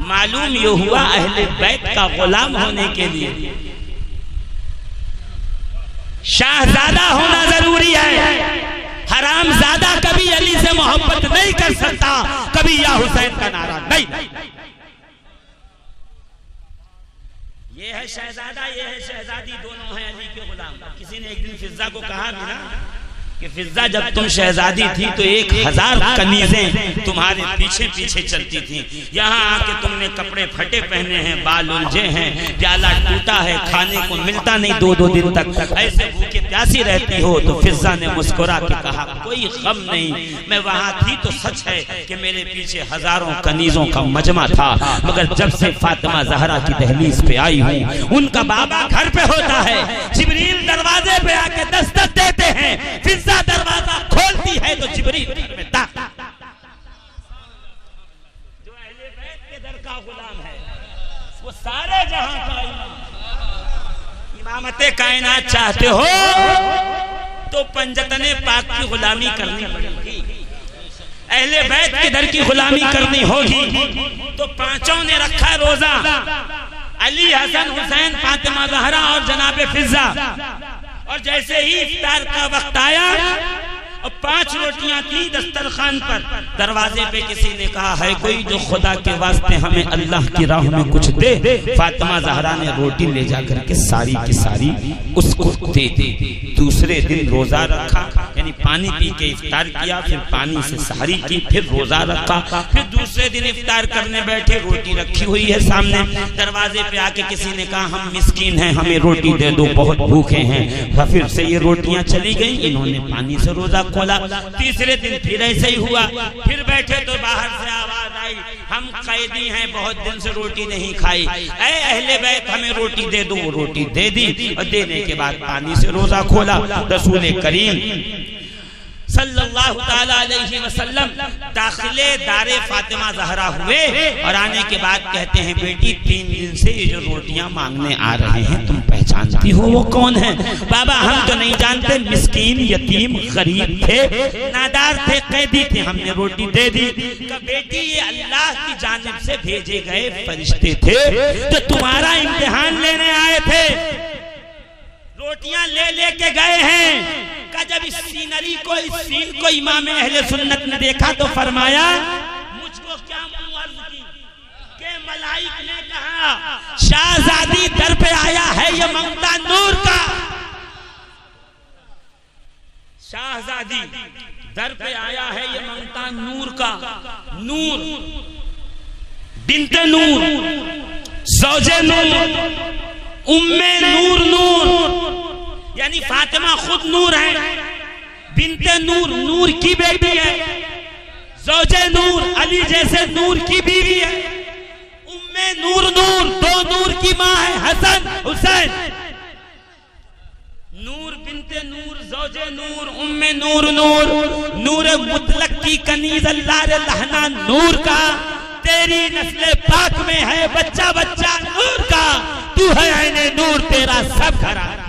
معلوم یہ ہوا اہل بیت کا غلام ہونے کے لیے شاہزادہ ہونا ضروری ہے. حرام زادہ کبھی علی سے محبت نہیں کر سکتا, کبھی یا حسین کا نعرہ نہیں. یہ ہے شہزادہ, یہ ہے شہزادی, دونوں ہیں علی کے غلام. کسی نے ایک دن فضہ کو کہا بھی نا کہ فضہ جب تم شہزادی تھی تو 1000 کنیزیں تمہارے پیچھے پیچھے چلتی تھیں. یہاں آ کے تم نے کپڑے پھٹے پہنے ہیں, بال الجھے ہیں, پیالہ ٹوٹا ہے, کھانے کو ملتا نہیں 2 دن تک, ایسے بھوکے پیاسی رہتی ہو. تو فضہ نے مسکرا کے کہا کوئی غم نہیں, میں وہاں تھی تو سچ ہے کہ میرے پیچھے ہزاروں کنیزوں کا مجمع تھا, مگر جب سے فاطمہ زہرا کی دہلیز پہ آئی ہوں ان کا بابا گھر پہ ہوتا ہے, جبریل دروازے پہ آ کے دستک دیتے ہیں, دروازہ کھولتی ہے تو جبریل میں داخل. جو اہل بیت کے در کا غلام ہے وہ سارے جہاں کا امام. امامت کائنات چاہتے ہو تو پنجتن پاک کی غلامی کرنی پڑے گی, اہل بیت کے در کی غلامی کرنی ہوگی. تو پانچوں نے رکھا روزہ, علی, حسن, حسین, فاطمہ زہرا اور جناب فضہ. اور جیسے ہی افطار کا وقت آیا اور 5 روٹیاں تھی دسترخوان پر, دروازے پہ کسی نے کہا ہے کوئی جو خدا کے واسطے ہمیں اللہ کی راہ میں کچھ دے. فاطمہ زہرا نے روٹی لے جا کر کے ساری کی ساری اس کو دے دی. دوسرے دن روزہ رکھا, یعنی پانی پی کے افطار کیا, پھر پانی سے سحری کی, پھر روزہ رکھا, پھر دوسرے دن افطار کرنے بیٹھے, روٹی رکھی ہوئی ہے سامنے, دروازے پہ آ کے کسی نے کہا ہم مسکین ہیں, ہمیں روٹی دے دو, بہت بھوکے ہیں. پھر سے یہ روٹیاں چلی گئیں, انہوں نے پانی سے روزہ کھولا. تیسرے دن پھر ایسے ہی ہوا, پھر بیٹھے تو باہر سے آواز آئی ہم قیدی ہیں, بہت دن سے روٹی نہیں کھائی, اے اہل بیت ہمیں روٹی دے دو. روٹی دے دی, اور دینے کے بعد پانی سے روزہ کھولا. رسول کریم صلی اللہ تعالی علیہ وسلم داخل دار فاطمہ زہرا ہوئے اور آنے کے بعد کہتے ہیں بیٹی 3 دن سے یہ جو روٹیاں مانگنے آ رہے ہیں تم پہچانتی ہو وہ کون ہیں؟ بابا ہم تو نہیں جانتے, مسکین, یتیم, غریب تھے, نادار تھے, قیدی تھے, ہم نے روٹی دے دی. کہ بیٹی یہ اللہ کی جانب سے بھیجے گئے فرشتے تھے جو تمہارا امتحان لینے آئے تھے, روٹیاں لے لے کے گئے ہیں. کہ جب اس سینری کو, اس سین کو امام اہل سنت نے دیکھا تو فرمایا مجھ کو کیا عرض کی کہ ملائک نے کہا شاہزادی در پہ آیا ہے یہ منگتا نور کا. شاہزادی در پہ آیا ہے یہ منگتا نور کا. نور بنت نور, زوج نور, ام نور, نور یعنی فاطمہ خود نور ہے, بنت نور, نور کی بیٹی ہے, زوج نور, علی جیسے نور کی بیوی ہے, ام نور, نور 2 نور کی ماں ہے, حسن, حسین. نور بنت نور, زوج نور, ام نور, نور, نور مطلق کی کنیز اللہ لہنا نور کا. تیری نسل پاک میں ہے بچہ بچہ نور کا, تو ہے عین نور, تیرا سب گھرانہ.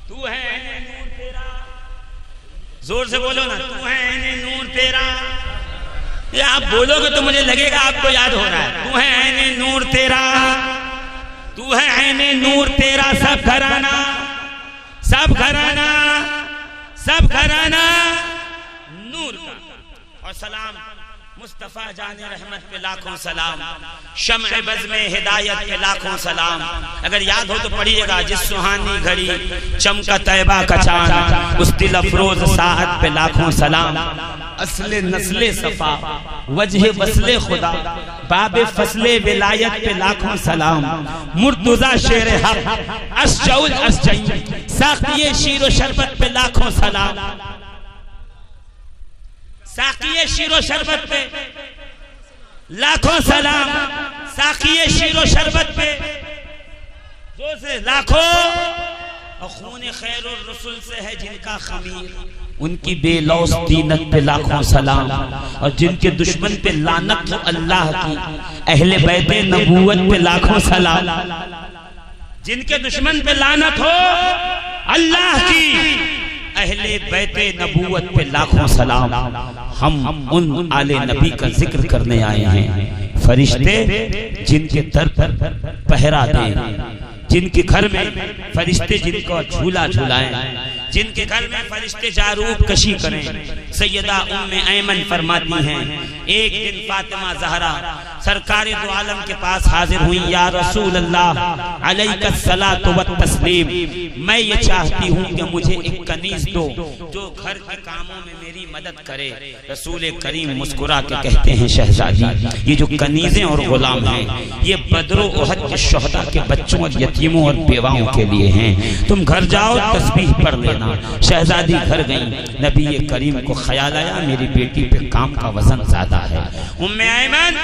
تو ہے عین نور تیرا, زور سے بولو نا, تو ہے عین نور تیرا. یہ آپ بولو گے تو مجھے لگے گا آپ کو یاد ہو رہا ہے. تو ہے عین نور تیرا, تو ہے عین نور تیرا, سب گھرانہ, سب گھرانہ, سب گھرانہ نور کا. اور سلام مصطفیٰ جان رحمت پہ لاکھوں سلام, شمع بزم ہدایت پہ لاکھوں سلام. اگر یاد ہو تو پڑھیے گا جس سہانی گھڑی چمکا طیبہ کا چاند, اس دل افروز ساعت پہ لاکھوں سلام. اصل نسل صفا, وجہ وصل خدا, باب فصل ولایت پہ لاکھوں سلام. مرتضی شیر حق, اشجع الاشجعین, ساقی شیر و شربت پہ لاکھوں سلام. ساقی شیر و شربت پہ لاکھوں سلام, ساقی شیر و شربت پہ زور سے لاکھوں. اور خون خیر الرسل سے ہے جن کا خمیر, ان کی بے لوث دینت پہ لاکھوں سلام. اور جن کے دشمن پہ لعنت اللہ کی, اہل بیت نبوت پہ لاکھوں سلام. جن کے دشمن پہ لعنت ہو اللہ کی, اہل بیت نبوت پہ لاکھوں سلام. ہم ان آل نبی کا ذکر کرنے آئے ہیں. فرشتے جن کے در پر پہرا دیں، جن کے گھر میں فرشتے جن کو جھولا جھولائیں، جن کے گھر میں فرشتے جاروب کشی کریں. سیدہ ام ایمن فرماتی ہیں ایک دن فاطمہ زہرا سرکار دو عالم کے پاس حاضر ہوئی. یا رسول اللہ علیک الصلاۃ والتسلیم، میں یہ چاہتی ہوں کہ مجھے ایک کنیز دو جو گھر کے کاموں میں میری مدد کرے. رسول کریم مسکرا کے کہتے ہیں شہزادی یہ جو کنیزیں اور غلام ہیں یہ بدر و احد کے شہداء کے بچوں اور یتیموں اور بیواؤں کے لیے ہیں، تم گھر جاؤ تسبیح پڑھ لینا. شہزادی گھر گئیں. نبی کریم کو خیال آیا میری بیٹی پہ کام کا وزن زیادہ ہے. ام ایمن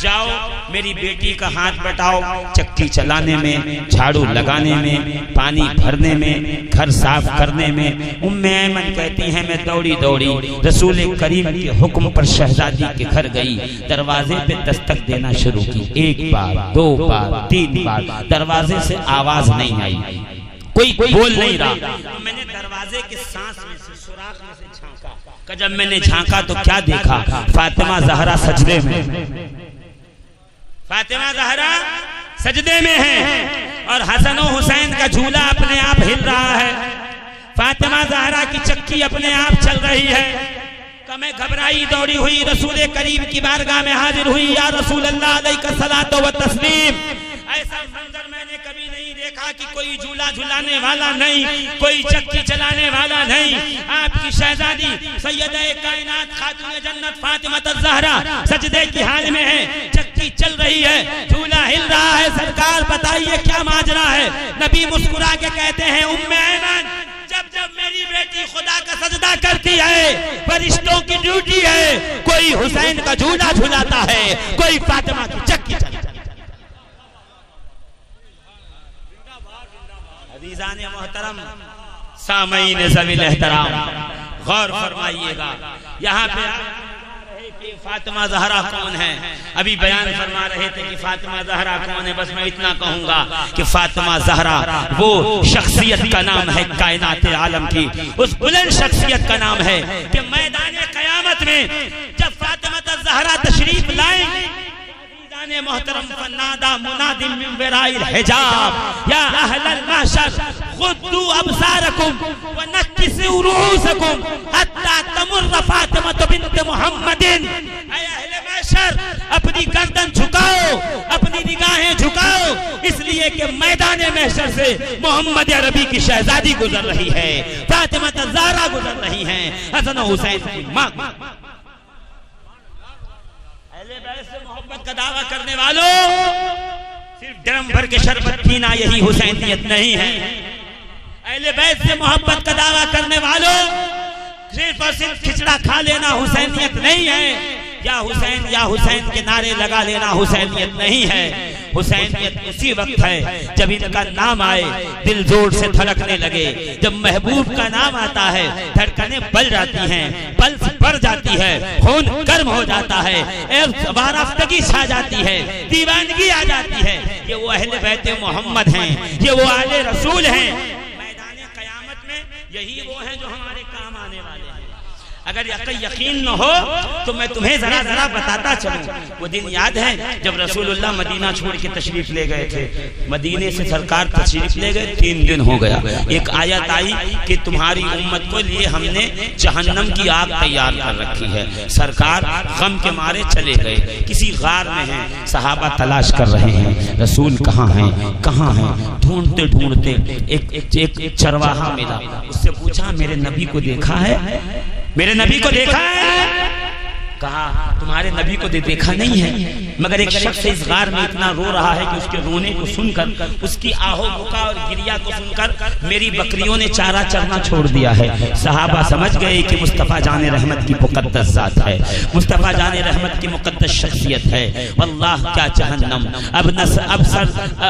جاؤ میری بیٹی کا ہاتھ بٹاؤ، چکی چلانے میں، جھاڑو لگانے میں، پانی بھرنے میں، گھر صاف کرنے میں. ام ایمن کہتی ہیں میں دوڑی دوڑی رسول کریم کے حکم پر شہزادی کے گھر گئی. دروازے پہ دستک دینا شروع کی. ایک بار، دو بار، تین بار. دروازے سے آواز نہیں آئی، کوئی بول نہیں رہا. میں نے دروازے کے سانس میں سے سوراخ میں سے جھانکا کہ جب میں نے جھانکا تو کیا دیکھا؟ فاطمہ زہرا سجدے میں. فاطمہ زہرا سجدے میں ہے اور حسن و حسین کا جھولا اپنے آپ ہل رہا ہے. فاطمہ زہرا کی چکی اپنے آپ چل رہی ہے. کہ میں گھبرائی دوڑی ہوئی رسول کریم کی بارگاہ میں حاضر ہوئی. یا رسول اللہ علیہ الصلوۃ والتسلیم، ایسا منظر میں نے کبھی نہیں دیکھا کہ کوئی جھولا جھلانے والا نہیں، کوئی چکی چلانے والا نہیں. آپ کی شہزادی سیدہ کائنات خاتون جنت فاطمہ الزہرا سجدے کی حال میں ہے، چکی چل رہی ہے، جھولا ہل رہا ہے. سرکار بتائیے کیا ماجرا ہے؟ نبی مسکرا کے کہتے ہیں ام ایمن جب جب میری بیٹی خدا کا سجدہ کرتی ہے فرشتوں کی ڈیوٹی ہے، کوئی حسین کا جھولا جھلاتا ہے، کوئی فاطمہ کی چکی چلاتا ہے. عزیزان محترم سامعین ذوی احترام غور فرمائیے گا. یہاں پہ کہ فاطمہ زہرا کون ہے؟ ابھی بیان فرما رہے تھے کہ فاطمہ زہرا کون ہے. بس میں اتنا کہوں گا کہ فاطمہ زہرا وہ شخصیت کا نام ہے کائنات عالم کی. اس بلند شخصیت کا نام ہے کہ میدان قیامت میں جب فاطمہ الزہرا تشریف لائیں محترم فنادا مناد من وراء الحجاب یا اہل المحشر غضوا ابصارکم ونکسوا رؤوسکم حتی تمر فاطمہ بنت محمد. اے اہل محشر اپنی گردن جھکاؤ، اپنی نگاہیں جھکاؤ، اس لیے کہ میدان محشر سے محمد عربی کی شہزادی گزر رہی ہے، فاطمہ الزہرا گزر رہی ہیں، حسن و حسین کی ماں. اہل بیت سے محبت کا دعویٰ کرنے والوں صرف ڈرم بھر کے شربت پینا یہی حسینیت نہیں ہے. اہل بیت سے محبت کا دعویٰ کرنے والوں صرف اور صرف کھچڑا کھا لینا حسینیت نہیں ہے، یا حسین کے نعرے لگا لینا حسینیت نہیں ہے. حسینیت اسی وقت ہے جب ان کا نام آئے دل زور سے دھڑکنے لگے. جب محبوب کا نام آتا ہے دھڑکنیں بل جاتی ہیں، پلس بڑھ جاتی ہے، خون گرم ہو جاتا ہے، وارفتگی چھا جاتی ہے، دیوانگی آ جاتی ہے. یہ وہ اہل بیت محمد ہیں، یہ وہ آل رسول ہیں. میدان قیامت میں یہی وہ ہیں جو ہمارے کام آنے والے ہیں. اگر یقین نہ ہو تو میں تمہیں ذرا بتاتا چلوں. وہ دن یاد ہے جب رسول اللہ مدینہ چھوڑ کے تشریف لے گئے تھے. مدینے سے سرکار تشریف لے گئے، 3 دن ہو گیا. ایک آیت آئی کہ تمہاری امت کو لیے ہم نے جہنم کی آگ تیار کر رکھی ہے. سرکار غم کے مارے چلے گئے، کسی غار میں ہیں، صحابہ تلاش کر رہے ہیں رسول کہاں ہیں کہاں ہیں. ڈھونڈتے ڈھونڈتے ایک چرواہا ملا. اس سے پوچھا میرے نبی کو دیکھا ہے؟ میرے نبی کو دیکھا ہے؟ کہا تمہارے نبی کو دیکھا نہیں ہے، مگر ایک شخص اس غار میں اتنا رو رہا ہے کہ اس کے رونے کو سن کر، اس کی آہو بکا اور گریا کو سن کر میری بکریوں نے چارہ چرنا چھوڑ دیا ہے. صحابہ سمجھ گئے کہ مصطفیٰ جان رحمت کی مقدس ذات ہے، مصطفیٰ جان رحمت کی مقدس شخصیت ہے. واللہ کیا جہنم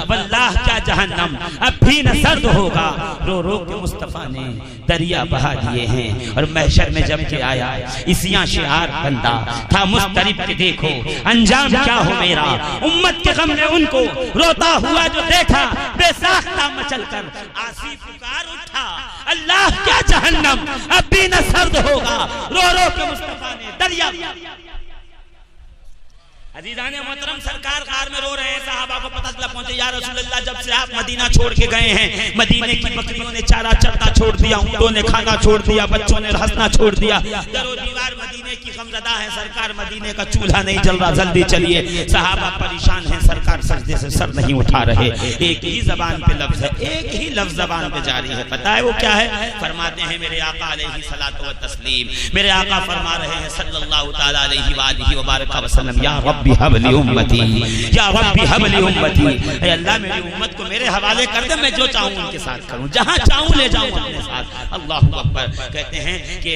واللہ کیا جہنم اب بھی نہ سرد ہوگا. رو رو کے مصطفیٰ نے دریا بہا دیے ہیں. اور محشر میں جب کہ آیا اسیاں شعار بندہ تھا مسترب کہ دیکھو انجام کیا ہو میرا. امت کے غم نے ان کو روتا ہوا جو دیکھا، بے ساختہ مچل کر آسی پکار اٹھا. اللہ کیا جہنم، اب بھی نہ سرد ہوگا، رو رو کے مصطفیٰ نے دریا. عزیزان محترم سرکار غار میں رو رہے ہیں. صحابہ کو پتہ چلا پہنچے یا رسول اللہ جب سے آپ مدینہ چھوڑ کے گئے ہیں مدینے کی بکریوں نے چارہ چرنا چھوڑ دیا، اونٹوں نے کھانا چھوڑ دیا، بچوں نے ہنسنا چھوڑ دیا، در و دیوار مدینے کی غمزدہ ہے. سرکار مدینے کا چولہا نہیں جل رہا، جلدی چلیے. صحابہ پریشان ہیں، سرکار سجدے سے سر نہیں اٹھا رہے. ایک ہی زبان پہ لفظ ہے، ایک ہی لفظ زبان پہ جاری ہے. پتہ ہے وہ کیا ہے؟ فرماتے ہیں میرے آقا علیہ الصلوۃ والتسلیم، میرے آقا فرما رہے ہیں صلی اللہ تعالی علیہ وآلہ وبارک وسلم، یا رب حب لی امتی، یا ربی حب لی امتی، اے اللہ میری امت کو میرے حوالے کر دے، میں جو چاہوں ان کے ساتھ کروں، جہاں چاہوں لے جاؤں اپنے ساتھ. اللہ اکبر. کہتے ہیں کہ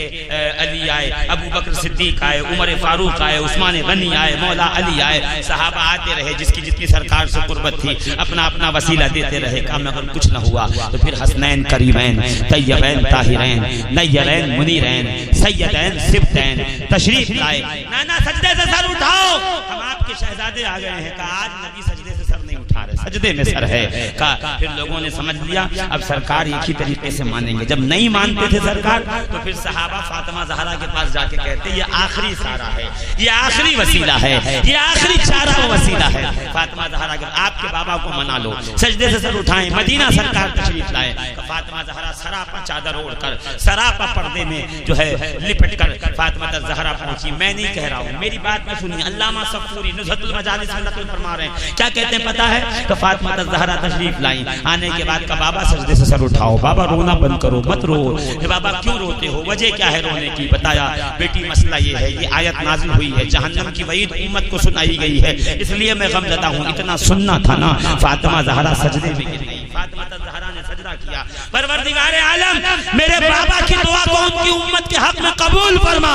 علی آئے، ابو بکر صدیق آئے، عمر فاروق آئے، عثمان غنی آئے، مولا علی آئے. صحابہ آتے رہے، جس کی جتنی سرکار سے قربت تھی اپنا اپنا وسیلہ دیتے رہے. کام اگر کچھ نہ ہوا تو پھر حسنین کریمین طیبین طاہرین نیرین منیرین سیدین سبتین تشریف لائے. نانا سجدے سے سر اٹھاؤ، ہم آپ کے شہزادے آ گئے ہیں. کہا آج نبی سجدے سے سر نہیں اٹھا رہے، سجدے میں سر ہے. کہا پھر لوگوں نے سمجھ لیا اب سرکار ایک ہی طریقے سے مانیں گے. جب نہیں مانتے تھے سرکار تو پھر صحابہ فاطمہ زہرا کے پاس جا کے کہتے یہ آخری سارا ہے، یہ آخری وسیلہ ہے، یہ آخری چارہ و وسیلہ ہے. فاطمہ زہرا کہ آپ کے بابا کو منا لو، سجدے سے سر اٹھائیں. مدینہ سرکار تشریف لائے. فاطمہ زہرا سراپا چادر اوڑھ کر سراپا پردے میں جو ہے لپٹ کر فاطمہ زہرا پہنچی. میں نہیں کہہ رہا ہوں، میری بات میں سنیے. علامہ صفوری نزہت المجالس میں نقل فرما رہے ہیں. کیا کہتے ہیں پتہ ہے؟ کہ فاطمہ زہرا تشریف لائیں. آنے کے بعد کا بابا سجدے سے سر اٹھاؤ، بابا رونا بند کرو، مت رو. بابا کیوں روتے ہو؟ وجہ کیا ہے رونے کی؟ بتایا بیٹی مسئلہ یہ ہے، یہ آیت نازل ہوئی ہے، جہنم کی وعید امت کو سنائی گئی ہے، اس لیے میں غمزدہ ہوں. اتنا سننا تھا نا. فاطمہ زہرا سجدے میں گر گئی. فاطمہ زہرا نے سجدہ کیا. پروردگار عالم میرے بابا کی دعا کو ان کی امت کے حق میں قبول فرما.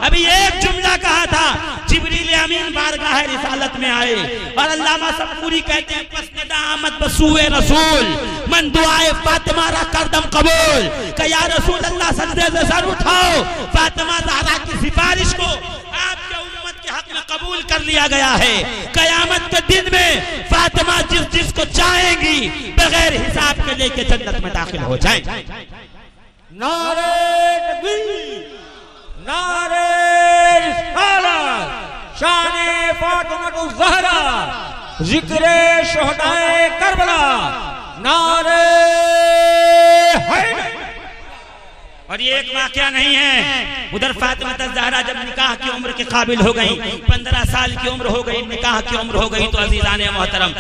ابھی ایک جملہ کہا تھا، جبریل امین بارگاہ رسالت میں آئے اور علامہ صفوری کہتے ہیں پس ندا آمد بسوئے رسول من دعائے فاطمہ را کردم قبول. کہ یا رسول اللہ سجدے سے سر اٹھاؤ، فاطمہ زہرا کی سفارش کو آپ کے امت کے حق میں قبول کر لیا گیا ہے. قیامت کے دن میں فاطمہ جس کو چاہیں گی بغیر حساب کے لے کے جنت میں داخل ہو جائیں. نعرہ تکبیر، نعرہ رسالت، شان فاطمہ الزہرا، ذکر شہدائے کربلا، نعرہ حیدر. اور یہ ایک واقعہ نہیں ہے. ادھر فاطمہ الزہرا جب نکاح کی عمر کے قابل ہو گئی، 15 سال کی عمر ہو گئی، نکاح کی عمر ہو گئی، تو عزیزان محترم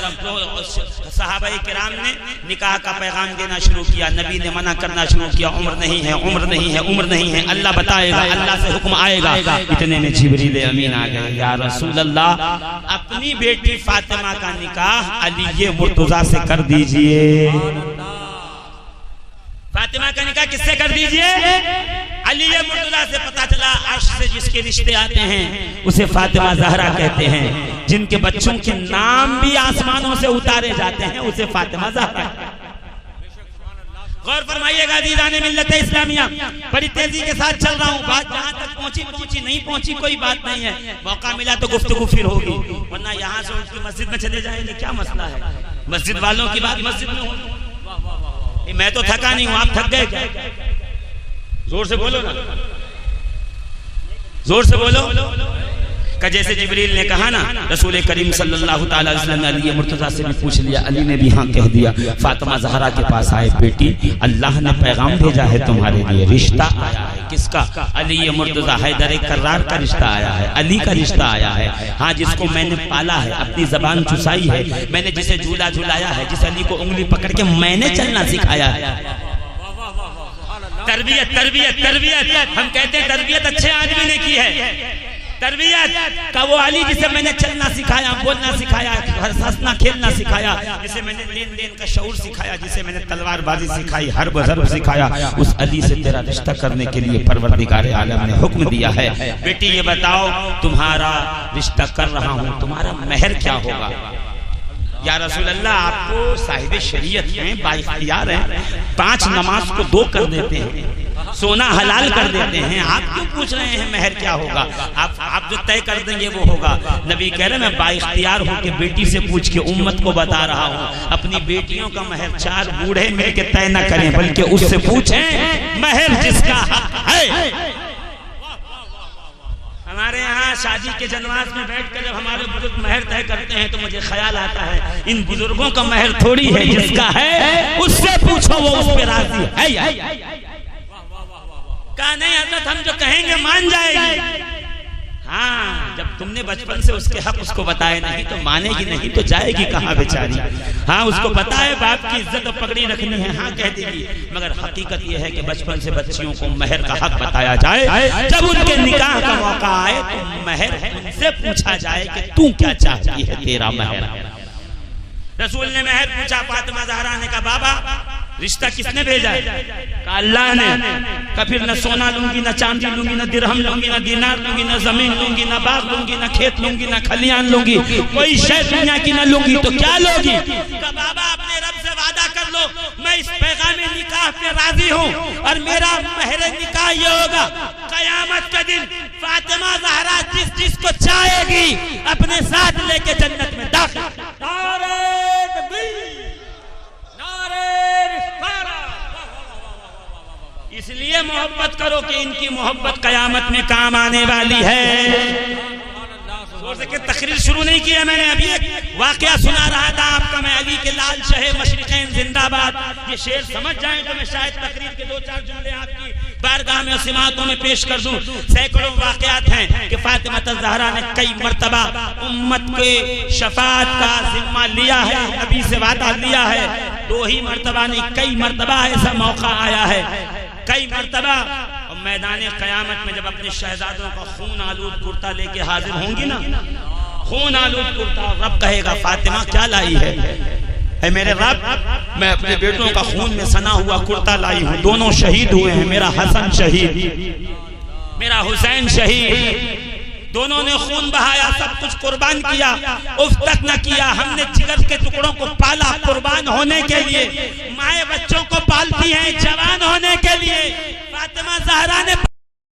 صحابہ کرام نے نکاح کا پیغام دینا شروع کیا. نبی نے منع کرنا شروع کیا، عمر نہیں ہے، عمر نہیں ہے، عمر نہیں ہے، اللہ بتائے گا، اللہ سے حکم آئے گا. اتنے میں جبریل امین آ گئے. یا رسول اللہ اپنی بیٹی فاطمہ کا نکاح علی مرتضیٰ سے کر دیجئے. فاطمہ کا نکاح کس سے کر دیجئے؟ علی مرتضیٰ سے. پتا چلا عرش سے جس کے رشتے آتے ہیں اسے فاطمہ زہرا کہتے ہیں. جن کے بچوں کے نام بھی آسمانوں سے اتارے جاتے ہیں اسے فاطمہ زہرا. غور فرمائیے گا عزیزان ملت اسلامیہ، بڑی تیزی کے ساتھ چل رہا ہوں. بات جہاں تک پہنچی نہیں پہنچی کوئی بات نہیں ہے. موقع ملا تو گفتگو پھر ہوگی، ورنہ یہاں سے اٹھ کے مسجد میں چلے جائیں گے. کیا مسئلہ ہے؟ مسجد والوں کی بات مسجد میں ہو. میں تو تھکا نہیں ہوں، آپ تھک گئے کیا؟ زور سے بولو نا، زور سے بولو. کہ جیسے جبریل نے کہا نا، رسول کریم صلی اللہ تعالی علیہ وسلم نے علی مرتضیٰ سے بھی پوچھ لیا، علی نے بھی ہاں کہہ دیا. فاطمہ زہرا کے پاس آئے، بیٹی اللہ نے پیغام بھیجا ہے تمہارے لیے، رشتہ آیا ہے. کس کا؟ علی مرتضیٰ حیدر کرار کا رشتہ آیا ہے، علی کا رشتہ آیا ہے. ہاں جس کو میں نے پالا ہے، اپنی زبان چسائی ہے، میں نے جسے جھولا جھلایا ہے، جس علی کو انگلی پکڑ کے میں نے چلنا سکھایا ہے. تربیت تربیت تربیت، ہم کہتے ہیں تربیت اچھے آدمی نے کی ہے. تربیت کا وہ علی جسے میں نے چلنا سکھایا، بولنا سکھایا، ہنسنا کھیلنا سکھایا، جسے میں نے لین دین کا شعور سکھایا، جسے میں نے تلوار بازی سکھائی، حرب ضرب سکھایا، اس علی سے تیرا رشتہ کرنے کے لیے پروردگار عالم نے حکم دیا ہے. بیٹی یہ بتاؤ تمہارا رشتہ کر رہا ہوں، تمہارا مہر کیا ہوگا؟ یا رسول اللہ آپ کو صاحب شریعت ہیں، با اختیار ہیں، 5 نماز کو 2 کر دیتے ہیں. سونا حلال کر دیتے ہیں، آپ کیوں پوچھ رہے ہیں مہر کیا ہوگا؟ آپ جو طے کر دیں گے وہ ہوگا۔ نبی کہہ رہے ہیں میں بااختیار ہو کے بیٹی سے پوچھ کے امت کو بتا رہا ہوں، اپنی بیٹیوں کا مہر 4 بوڑھے مل کے طے نہ کریں بلکہ اس سے پوچھیں مہر جس کا حق ہے۔ ہمارے یہاں شادی کے جنواز میں بیٹھ کر جب ہمارے بزرگ مہر طے کرتے ہیں تو مجھے خیال آتا ہے ان بزرگوں کا مہر تھوڑی ہے، جس کا ہے اس سے پوچھو وہ اس پہ راضی ہے یا کہا نہیں حضرت ہم جو کہیں گے مان جائے گی۔ ہاں جب تم نے بچپن سے اس کے حق اس کو بتائے نہیں تو مانے گی نہیں تو جائے گی کہاں بیچاری؟ ہاں اس کو پتا ہے باپ کی عزت و پگڑی رکھنی ہے، ہاں کہہ دے گی، مگر حقیقت یہ ہے کہ بچپن سے بچیوں کو مہر کا حق بتایا جائے، جب ان کے نکاح کا موقع آئے تو مہر ان سے پوچھا جائے کہ تو کیا چاہتی ہے تیرا مہر۔ رسول نے مہر پوچھا، فاطمہ زہرا نے کہا بابا رشتہ کس نے بھیجا ہے؟ کہا اللہ نے۔ کہا پھر نہ سونا لوں گی، نہ چاندی لوں گی، نہ درہم لوں گی، نہ دینار لوں گی، نہ زمین لوں گی، نہ باغ لوں گی، نہ کھیت لوں گی، نہ کھلیان لوں گی، کوئی شے دنیا کی نہ لوں گی تو کیا لوگی؟ کہا بابا اپنے رب سے وعدہ کر لو میں اس پیغام نکاح پہ راضی ہوں اور میرا مہر نکاح یہ ہوگا قیامت کے دن فاطمہ زہرا جس کو چاہے گی اپنے ساتھ لے کے جنت میں داخل۔ اس لیے محبت کرو کہ ان کی محبت قیامت میں کام آنے والی ہے۔ تقریر شروع نہیں کیا میں نے، ابھی ایک واقعہ سنا رہا تھا آپ کا میں، علی کے لال شہ مشرقین زندہ باد۔ یہ شعر سمجھ جائیں تو میں شاید تقریر کے 2-4 جملے آپ کی بارگاہ میں اور سماعتوں میں پیش کر دوں۔ سینکڑوں واقعات ہیں کہ فاطمہ الزہرا نے کئی مرتبہ امت کے شفاعت کا ذمہ لیا ہے، نبی سے وعدہ لیا ہے۔ 2 ہی مرتبہ نہیں، کئی مرتبہ ایسا موقع آیا ہے، کئی مرتبہ۔ اور میدان قیامت میں جب اپنے شہزادوں کا خون آلود کرتا لے کے حاضر ہوں گی نا، خون آلود کرتا، رب کہے گا فاطمہ کیا لائی ہے؟ اے میرے رب میں اپنے بیٹوں کا خون میں سنا ہوا کرتا لائی ہوں، دونوں شہید ہوئے ہیں، میرا حسن شہید، میرا حسین شہید، دونوں نے خون بہایا، سب کچھ قربان کیا، اف تک نہ کیا۔ ہم نے جگر کے ٹکڑوں کو پالا قربان ہونے کے لیے، مائیں بچوں کو پالتی ہیں جوان ہونے کے لیے۔ فاطمہ زہرا نے